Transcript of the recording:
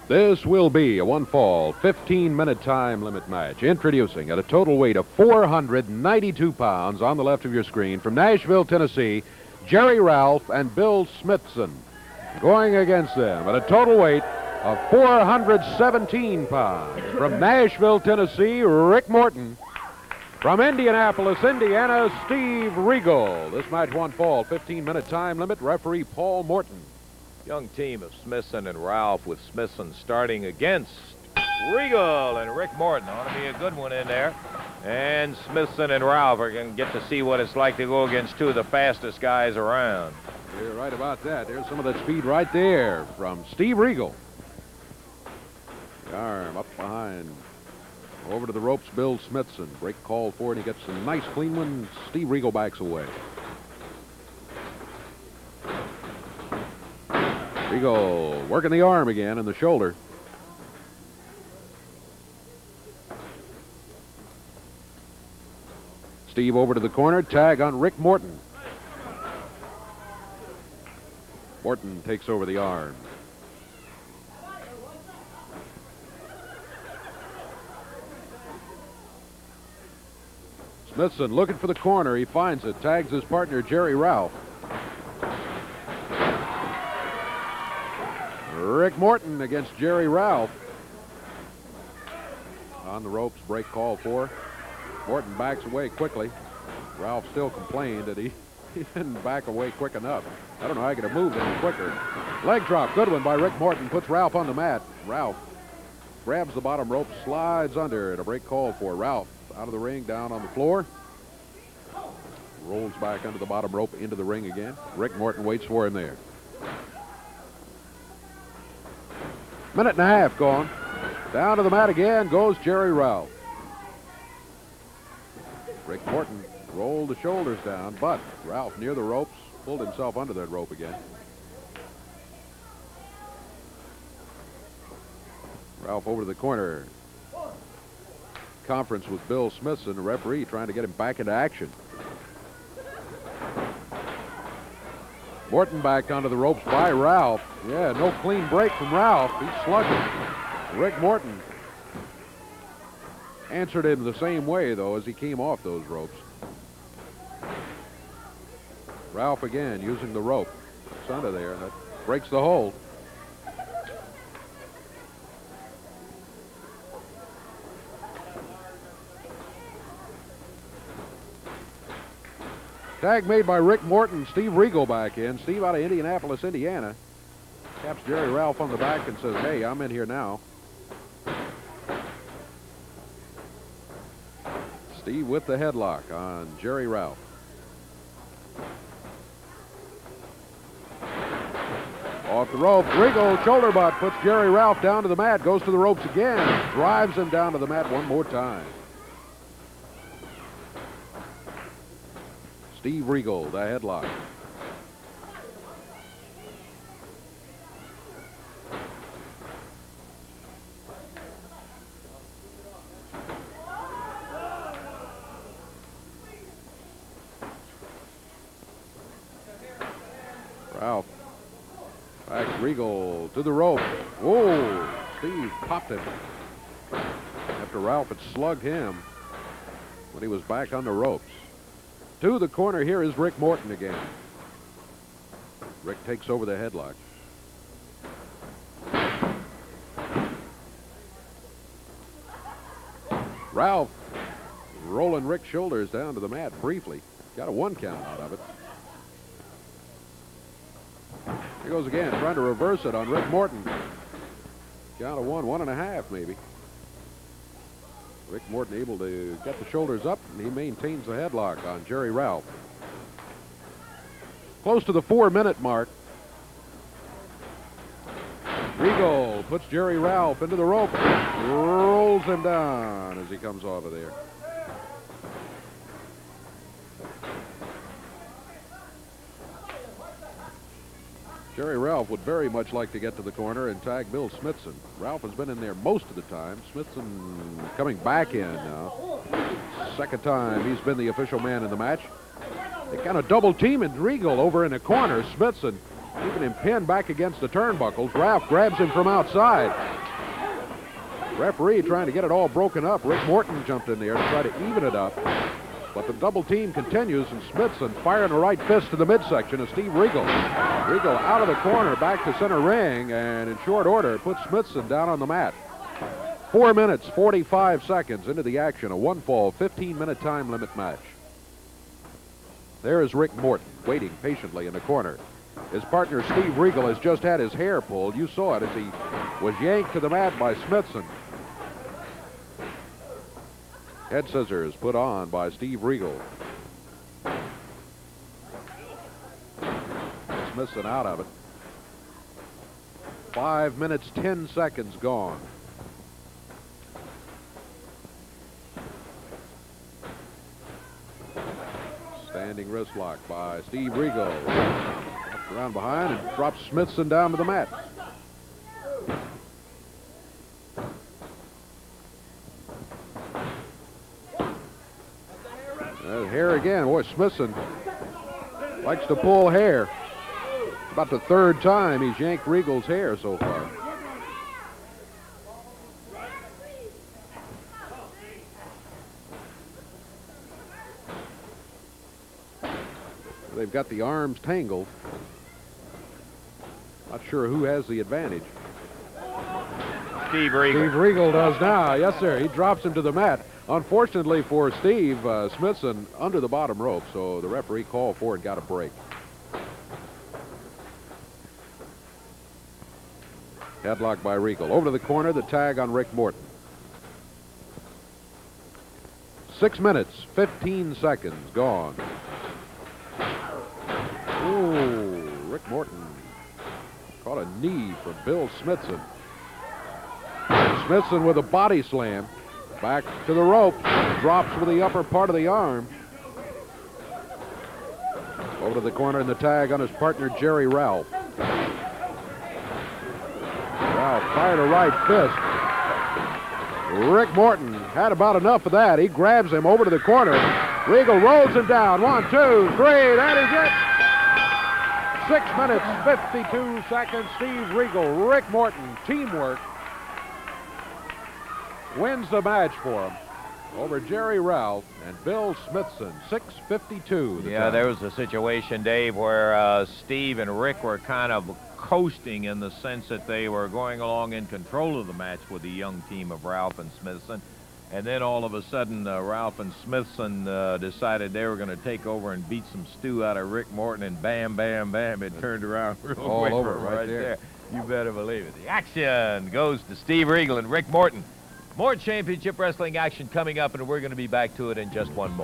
This will be a one-fall, 15-minute time limit match. Introducing at a total weight of 492 pounds on the left of your screen from Nashville, Tennessee, Jerry Ralph and Bill Smithson. Going against them at a total weight of 417 pounds from Nashville, Tennessee, Rick Morton. From Indianapolis, Indiana, Steve Regal. This match one fall, 15-minute time limit. Referee Paul Morton. Young team of Smithson and Ralph, with Smithson starting against Regal and Rick Morton. Ought to be a good one in there. And Smithson and Ralph are going to get to see what it's like to go against two of the fastest guys around. You're right about that. There's some of that speed right there from Steve Regal. The arm up behind. Over to the ropes, Bill Smithson. Break called for it. He gets a nice clean one. Steve Regal backs away. Regal working the arm again and the shoulder. Steve over to the corner. Tag on Rick Morton. Morton takes over the arm. Smithson looking for the corner. He finds it. Tags his partner, Jerry Ralph. Rick Morton against Jerry Ralph. On the ropes, break called for. Morton backs away quickly. Ralph still complained that he didn't back away quick enough. I don't know how he could have moved any quicker. Leg drop, good one by Rick Morton. Puts Ralph on the mat. Ralph grabs the bottom rope, slides under it. A break called for. Ralph out of the ring, down on the floor. Rolls back under the bottom rope into the ring again. Rick Morton waits for him there. Minute and a half gone. Down to the mat again goes Jerry Ralph. Rick Morton rolled the shoulders down, but Ralph near the ropes pulled himself under that rope again. Ralph over to the corner. Conference with Bill Smithson, the referee, trying to get him back into action. Morton back onto the ropes by Ralph. Yeah, no clean break from Ralph. He's slugging. Rick Morton answered him the same way, though, as he came off those ropes. Ralph again using the rope. It's under there. That breaks the hold. Tag made by Rick Morton. Steve Regal back in. Steve out of Indianapolis, Indiana. Taps Jerry Ralph on the back and says, hey, I'm in here now. Steve with the headlock on Jerry Ralph. Off the rope, Regal shoulder butt puts Jerry Ralph down to the mat. Goes to the ropes again. Drives him down to the mat one more time. Steve Regal, the headlock. Ralph backs Regal to the rope. Whoa, Steve popped him after Ralph had slugged him when he was back on the ropes. To the corner here is Rick Morton again. Rick takes over the headlock. Ralph rolling Rick's shoulders down to the mat briefly. Got a 1 count out of it. Here goes again, trying to reverse it on Rick Morton. Count of 1, 1.5 maybe. Rick Morton able to get the shoulders up, and he maintains the headlock on Jerry Ralph. Close to the 4-minute mark. Regal puts Jerry Ralph into the rope, rolls him down as he comes off of there. Jerry Ralph would very much like to get to the corner and tag Bill Smithson. Ralph has been in there most of the time. Smithson coming back in now. Second time he's been the official man in the match. They kind of double teaming Regal over in the corner. Smithson keeping him pinned back against the turnbuckles. Ralph grabs him from outside. Referee trying to get it all broken up. Rick Morton jumped in there to try to even it up. But the double team continues, and Smithson firing a right fist to the midsection of Steve Regal. Regal out of the corner, back to center ring, and in short order puts Smithson down on the mat. 4 minutes, 45 seconds into the action, a one-fall, 15-minute time limit match. There is Rick Morton waiting patiently in the corner. His partner Steve Regal has just had his hair pulled. You saw it as he was yanked to the mat by Smithson. Head scissors put on by Steve Regal. Smithson out of it. 5 minutes, 10 seconds gone. Standing wrist lock by Steve Regal. Up around behind and drops Smithson down to the mat. Hair again. Boy, Smithson likes to pull hair. About the third time he's yanked Regal's hair so far. They've got the arms tangled. Not sure who has the advantage. Steve Regal. Steve Regal does now. Yes, sir. He drops him to the mat. Unfortunately for Steve, Smithson under the bottom rope, so the referee called for and got a break. Headlock by Regal. Over to the corner, the tag on Rick Morton. 6 minutes, 15 seconds gone. Ooh, Rick Morton caught a knee from Bill Smithson. Smithson with a body slam. Back to the rope. Drops with the upper part of the arm. Over to the corner and the tag on his partner, Jerry Ralph. Ralph fired a right fist. Rick Morton had about enough of that. He grabs him over to the corner. Regal rolls him down. 1, 2, 3. That is it. 6 minutes, 52 seconds. Steve Regal, Rick Morton, teamwork. Wins the match for him over Jerry Ralph and Bill Smithson. 6:52. Yeah, there was a situation, Dave, where Steve and Rick were kind of coasting in the sense that they were going along in control of the match with the young team of Ralph and Smithson. And then all of a sudden, Ralph and Smithson decided they were going to take over and beat some stew out of Rick Morton, and bam, bam, bam, it turned around real all quick over right there. You better believe it. The action goes to Steve Regal and Rick Morton. More championship wrestling action coming up, and we're going to be back to it in just one moment.